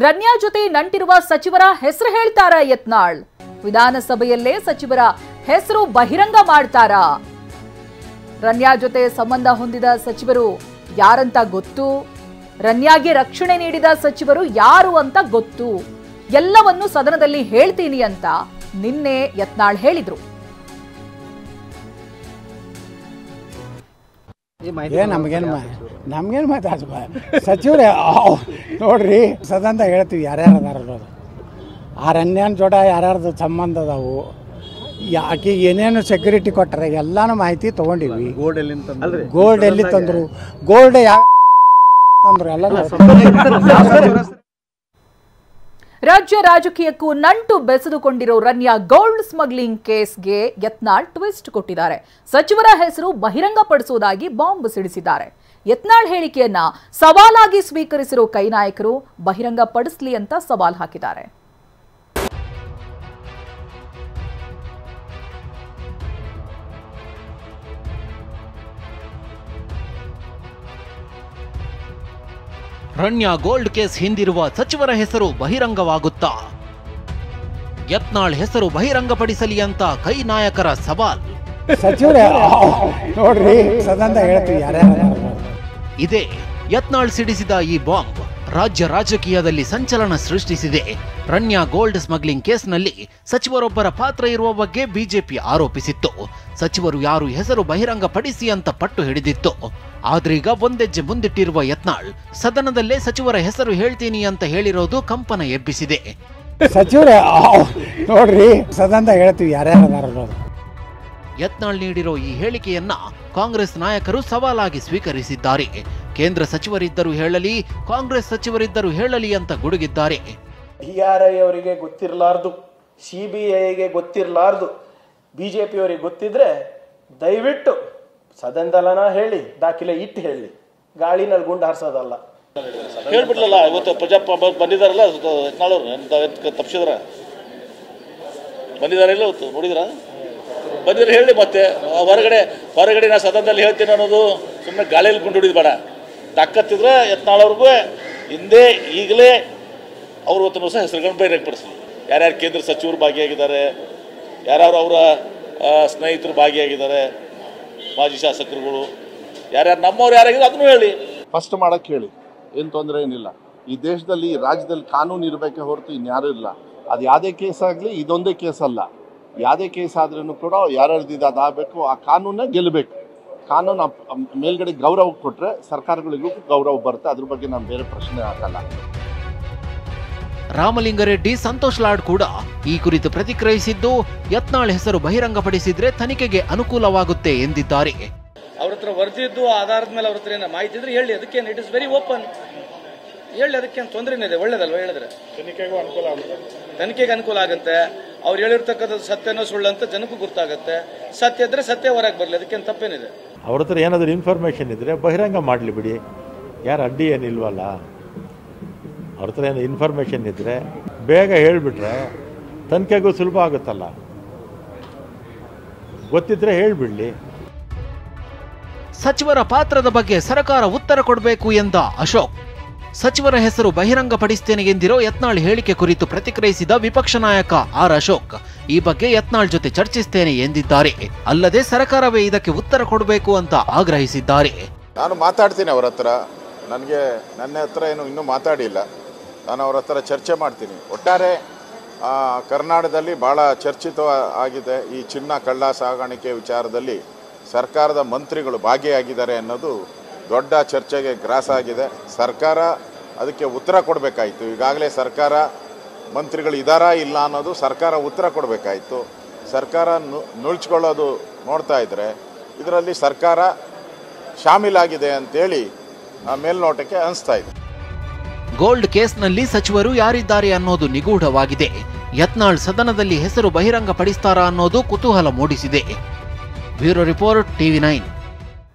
ರನ್ಯಾ ಜೊತೆ ನಂಟಿರುವ ಸಚಿವರ ಹೆಸರು ಹೇಳ್ತಾರ ಯತ್ನಾಳ್? ವಿಧಾನಸಭೆಯಲ್ಲೇ ಸಚಿವರ ಹೆಸರು ಬಹಿರಂಗ ಮಾಡ್ತಾರಾ? ರನ್ಯಾ ಜೊತೆ ಸಂಬಂಧ ಹೊಂದಿದ ಸಚಿವರು ಯಾರಂತ ಗೊತ್ತು? ರನ್ಯಾಗೆ ರಕ್ಷಣೆ ನೀಡಿದ ಸಚಿವರು ಯಾರು ಅಂತ ಗೊತ್ತು? ಎಲ್ಲವನ್ನು ಸದನದಲ್ಲಿ ಹೇಳ್ತೀನಿ ಅಂತ ನಿನ್ನೆ ಯತ್ನಾಳ್ ಹೇಳಿದ್ರು. ನಮ್ಗೇನು ಮಾತಾಡ ಸಚಿವರೇ ನೋಡ್ರಿ, ಸದನ ಹೇಳ್ತೀವಿ ಯಾರ್ಯಾರು ಅದಾರ ಅನ್ನೋದು. ಆ ರನ್ಯಾನ್ ಜೋಡ ಯಾರ್ಯಾರ್ದು ಸಂಬಂಧ ಅದಾವು, ಆಕೆ ಏನೇನು ಸೆಕ್ಯೂರಿಟಿ ಕೊಟ್ಟರೆ ಎಲ್ಲಾನು ಮಾಹಿತಿ ತಗೊಂಡಿವಿ. ಗೋಲ್ಡ್ ಎಲ್ಲಿ ತಂದ್ರು, ಗೋಲ್ಡ್ ಯಾವ ತಂದ್ರು ಎಲ್ಲ. ರಾಜ್ಯ ರಾಜಕೀಯಕ್ಕೂ ನಂಟು ಬೆಸೆದುಕೊಂಡಿರೋ ರನ್ಯಾ ಗೋಲ್ಡ್ ಸ್ಮಗ್ಲಿಂಗ್ ಕೇಸ್ಗೆ ಯತ್ನಾಳ್ ಟ್ವಿಸ್ಟ್ ಕೊಟ್ಟಿದ್ದಾರೆ. ಸಚಿವರ ಹೆಸರು ಬಹಿರಂಗಪಡಿಸುವುದಾಗಿ ಬಾಂಬ್ ಸಿಡಿಸಿದ್ದಾರೆ. ಯತ್ನಾಳ್ ಹೇಳಿಕೆಯನ್ನ ಸವಾಲಾಗಿ ಸ್ವೀಕರಿಸಿರೋ ಕೈ ನಾಯಕರು ಬಹಿರಂಗಪಡಿಸಲಿ ಅಂತ ಸವಾಲ್ ಹಾಕಿದ್ದಾರೆ. ರನ್ಯಾ ಗೋಲ್ಡ್ ಕೇಸ್ ಹಿಂದಿರುವ ಸಚಿವರ ಹೆಸರು ಬಹಿರಂಗವಾಗುತ್ತಾ? ಯತ್ನಾಳ್ ಹೆಸರು ಬಹಿರಂಗಪಡಿಸಲಿ ಅಂತ ಕೈ ನಾಯಕರ ಸವಾಲ್. ಸಚಿವರೇ ನೋಡ್ರಿ, ಸದನ ಹೇಳ್ತೀವಿ ಯಾರ್ಯಾರು. ಇದೇ ಯತ್ನಾಳ್ ಸಿಡಿಸಿದ ಈ ಬಾಂಬ್ ರಾಜ್ಯ ರಾಜಕೀಯದಲ್ಲಿ ಸಂಚಲನ ಸೃಷ್ಟಿಸಿದೆ. ರನ್ಯಾ ಗೋಲ್ಡ್ ಸ್ಮಗ್ಲಿಂಗ್ ಕೇಸ್ನಲ್ಲಿ ಸಚಿವರೊಬ್ಬರ ಪಾತ್ರ ಇರುವ ಬಗ್ಗೆ ಬಿಜೆಪಿ ಆರೋಪಿಸಿತ್ತು. ಸಚಿವರು ಯಾರು ಹೆಸರು ಬಹಿರಂಗಪಡಿಸಿ ಅಂತ ಪಟ್ಟು ಹಿಡಿದಿತ್ತು. ಆದ್ರೀಗ ಒಂದೆಜ್ಜೆ ಮುಂದಿಟ್ಟಿರುವ ಯತ್ನಾಳ್ ಸದನದಲ್ಲೇ ಸಚಿವರ ಹೆಸರು ಹೇಳ್ತೀನಿ ಅಂತ ಹೇಳಿರೋದು ಕಂಪನ ಎಬ್ಬಿಸಿದೆ. ಸಚಿವರೇ ನೋಡ್ರಿ, ಸದನ ಹೇಳ್ತೀವಿ ಯಾರ್ಯಾರು. ಯತ್ನಾಳ್ ನೀಡಿರೋ ಈ ಹೇಳಿಕೆಯನ್ನ ಕಾಂಗ್ರೆಸ್ ನಾಯಕರು ಸವಾಲಾಗಿ ಸ್ವೀಕರಿಸಿದ್ದಾರೆ. ಕೇಂದ್ರ ಸಚಿವರಿದ್ದರೂ ಹೇಳಲಿ, ಕಾಂಗ್ರೆಸ್ ಸಚಿವರಿದ್ದರೂ ಹೇಳಲಿ ಅಂತ ಗುಡುಗಿದ್ದಾರೆ. DRI ಅವರಿಗೆ ಗೊತ್ತಿರಲಾರ್ದು, CBIಗೆ ಗೊತ್ತಿರಲಾರ್ದು, ಬಿಜೆಪಿಯವರಿಗೆ ಗೊತ್ತಿದ್ರೆ ದಯವಿಟ್ಟು ಸದನದಲ್ಲನ ಹೇಳಿ, ದಾಖಲೆ ಇಟ್ಟು ಹೇಳಿ, ಗಾಳಿನಲ್ಲಿ ಗುಂಡು ಹಾರಿಸೋದಲ್ಲ. ಹೇಳ್ಬಿಡ್ಲಲ್ಲ, ಇವತ್ತು ಪ್ರಜಾಪ ಬಂದಿದಾರಲ್ಲ ತಪ್ಪಿಸಿದ್ರ ಬಂದಿದಾರ ಇಲ್ಲ, ಇವತ್ತು ನೋಡಿದ್ರ ಬಂದಿದ್ರೆ ಹೇಳಿ. ಮತ್ತೆ ಹೊರಗಡೆ ನಾ ಸದನದಲ್ಲಿ ಹೇಳ್ತೀನಿ ಅನ್ನೋದು ಸುಮ್ಮನೆ ಗಾಳಿಯಲ್ಲಿ ಗುಂಡು ಹೊಡಿದ್ ಬೇಡ. ತಾಕತ್ತಿದ್ರೆ ಯತ್ನಾಳವ್ರಿಗೂ ಹಿಂದೆ ಈಗಲೇ ಅವ್ರು ಇವತ್ತು ಸಹ ಹೆಸರುಗಳನ್ನು ಬಹಿರಂಗಪಡಿಸಲಿ. ಯಾರ್ಯಾರು ಕೇಂದ್ರ ಸಚಿವರು ಭಾಗಿಯಾಗಿದ್ದಾರೆ, ಯಾರ್ಯಾರು ಅವರ ಸ್ನೇಹಿತರು ಭಾಗಿಯಾಗಿದ್ದಾರೆ, ಮಾಜಿ ಶಾಸಕರುಗಳು ಯಾರ್ಯಾರು ನಮ್ಮವ್ರು ಯಾರಾಗಿದ್ರು ಅದನ್ನು ಹೇಳಿ. ಫಸ್ಟ್ ಮಾಡಕ್ಕೆ ಹೇಳಿ, ಏನು ತೊಂದರೆ ಏನಿಲ್ಲ. ಈ ದೇಶದಲ್ಲಿ ರಾಜ್ಯದಲ್ಲಿ ಕಾನೂನು ಇರಬೇಕೆ ಹೊರತು ಇನ್ಯಾರೂ ಇಲ್ಲ. ಅದು ಯಾವುದೇ ಕೇಸ್ ಆಗಲಿ, ಇದೊಂದೇ ಕೇಸ್ ಅಲ್ಲ. ಯಾವುದೇ ಕೇಸ್ ಆದ್ರೂ ಕೂಡ ಯಾರ್ಯಾರ್ದಿದೆ ಅದಾಗಬೇಕು, ಆ ಕಾನೂನ ಗೆಲ್ಲಬೇಕು. ಕಾನೂನು ಮೇಲ್ಗಡೆ ಗೌರವ ಕೊಟ್ಟರೆ ಸರ್ಕಾರಗಳಿಗೂ ಗೌರವ ಬರುತ್ತೆ. ಅದ್ರ ಬಗ್ಗೆ ನಾನು ಬೇರೆ ಪ್ರಶ್ನೆ ಹಾಕಲ್ಲ. ರಾಮಲಿಂಗಾರೆಡ್ಡಿ, ಸಂತೋಷ್ ಲಾಡ್ ಕೂಡ ಈ ಕುರಿತು ಪ್ರತಿಕ್ರಿಯಿಸಿದ್ದು, ಯತ್ನಾಳ್ ಹೆಸರು ಬಹಿರಂಗಪಡಿಸಿದ್ರೆ ತನಿಖೆಗೆ ಅನುಕೂಲವಾಗುತ್ತೆ ಎಂದಿದ್ದಾರೆ. ಅವ್ರ ಹತ್ರ ವರದಿದ್ದು ಆಧಾರದ ಮೇಲೆ ಅವ್ರ ಹತ್ರ ಏನೋ ಮಾಹಿತಿ ಇದ್ರೆ ಹೇಳಿ, ಅದಕ್ಕೇನು ಇಟ್ ಇಸ್ ವೆರಿ ಓಪನ್ ಹೇಳಿ, ಅದಕ್ಕೇನು ತೊಂದರೆನೇ ಇದೆ, ಒಳ್ಳೇದಲ್ವ ಹೇಳಿದ್ರೆ. ತನಿಖೆಗೆ ಅನುಕೂಲ ಆಗುತ್ತೆ. ಅವ್ರು ಹೇಳಿರ್ತಕ್ಕಂಥ ಸತ್ಯನೋ ಸುಳ್ಳು ಅಂತ ಜನಕ್ಕೂ ಗೊತ್ತಾಗುತ್ತೆ. ಸತ್ಯ ಇದ್ರೆ ಸತ್ಯ ಹೊರಗೆ ಬರಲಿ, ಅದಕ್ಕೇನು ತಪ್ಪೇನಿದೆ. ಅವ್ರ ಹತ್ರ ಏನಾದರೂ ಇನ್ಫಾರ್ಮೇಷನ್ ಇದ್ರೆ ಬಹಿರಂಗ ಮಾಡಲಿ ಬಿಡಿ, ಯಾರು ಅಡ್ಡಿ ಏನಿಲ್ವಲ್ಲ. ಅವ್ರ ಹತ್ರ ಏನೋ ಇನ್ಫಾರ್ಮೇಷನ್ ಇದ್ರೆ ಬೇಗ ಹೇಳಿಬಿಟ್ರೆ ತನಿಖೆಗೂ ಸುಲಭ ಆಗುತ್ತಲ್ಲ. ಗೊತ್ತಿದ್ರೆ ಹೇಳಿಬಿಡ್ಲಿ. ಸಚಿವರ ಪಾತ್ರದ ಬಗ್ಗೆ ಸರ್ಕಾರ ಉತ್ತರ ಕೊಡಬೇಕು ಎಂದ ಅಶೋಕ್, ಸಚಿವರ ಹೆಸರು ಬಹಿರಂಗಪಡಿಸ್ತೇನೆ ಎಂದಿರೋ ಯತ್ನಾಳ್ ಹೇಳಿಕೆ ಕುರಿತು ಪ್ರತಿಕ್ರಿಯಿಸಿದ ವಿಪಕ್ಷ ನಾಯಕ ಆರ್ ಅಶೋಕ್, ಈ ಬಗ್ಗೆ ಯತ್ನಾಳ್ ಜೊತೆ ಚರ್ಚಿಸ್ತೇನೆ ಎಂದಿದ್ದಾರೆ. ಅಲ್ಲದೆ ಸರ್ಕಾರವೇ ಇದಕ್ಕೆ ಉತ್ತರ ಕೊಡಬೇಕು ಅಂತ ಆಗ್ರಹಿಸಿದ್ದಾರೆ. ನಾನು ಮಾತಾಡ್ತೀನಿ ಅವ್ರ ಹತ್ರ, ನನ್ನ ಹತ್ರ ಏನು ಇನ್ನೂ ಮಾತಾಡಿಲ್ಲ. ನಾನು ಅವ್ರ ಹತ್ರ ಚರ್ಚೆ ಮಾಡ್ತೀನಿ. ಒಟ್ಟಾರೆ ಕರ್ನಾಟಕದಲ್ಲಿ ಭಾಳ ಚರ್ಚಿತ ಆಗಿದೆ ಈ ಚಿನ್ನ ಕಳ್ಳ ಸಾಗಾಣಿಕೆ ವಿಚಾರದಲ್ಲಿ. ಸರ್ಕಾರದ ಮಂತ್ರಿಗಳು ಭಾಗಿಯಾಗಿದ್ದಾರೆ ಅನ್ನೋದು ದೊಡ್ಡ ಚರ್ಚೆಗೆ ಗ್ರಾಸ ಆಗಿದೆ. ಸರ್ಕಾರ ಅದಕ್ಕೆ ಉತ್ತರ ಕೊಡಬೇಕಾಯಿತು. ಈಗಾಗಲೇ ಸರ್ಕಾರ ಮಂತ್ರಿಗಳು ಇದ್ದಾರಾ ಇಲ್ಲ ಅನ್ನೋದು ಸರ್ಕಾರ ಉತ್ತರ ಕೊಡಬೇಕಾಯಿತು. ಸರ್ಕಾರ ನುಳ್ಚ್ಕೊಳ್ಳೋದು ನೋಡ್ತಾ ಇದ್ದರೆ ಇದರಲ್ಲಿ ಸರ್ಕಾರ ಶಾಮೀಲಾಗಿದೆ ಅಂತೇಳಿ ಮೇಲ್ನೋಟಕ್ಕೆ ಅನಿಸ್ತಾ ಇದೆ. ಗೋಲ್ಡ್ ಕೇಸ್ನಲ್ಲಿ ಸಚಿವರು ಯಾರಿದ್ದಾರೆ ಅನ್ನೋದು ನಿಗೂಢವಾಗಿದೆ. ಯತ್ನಾಳ್ ಸದನದಲ್ಲಿ ಹೆಸರು ಬಹಿರಂಗಪಡಿಸ್ತಾರಾ ಅನ್ನೋದು ಕುತೂಹಲ ಮೂಡಿಸಿದೆ. Bureau report, TV9.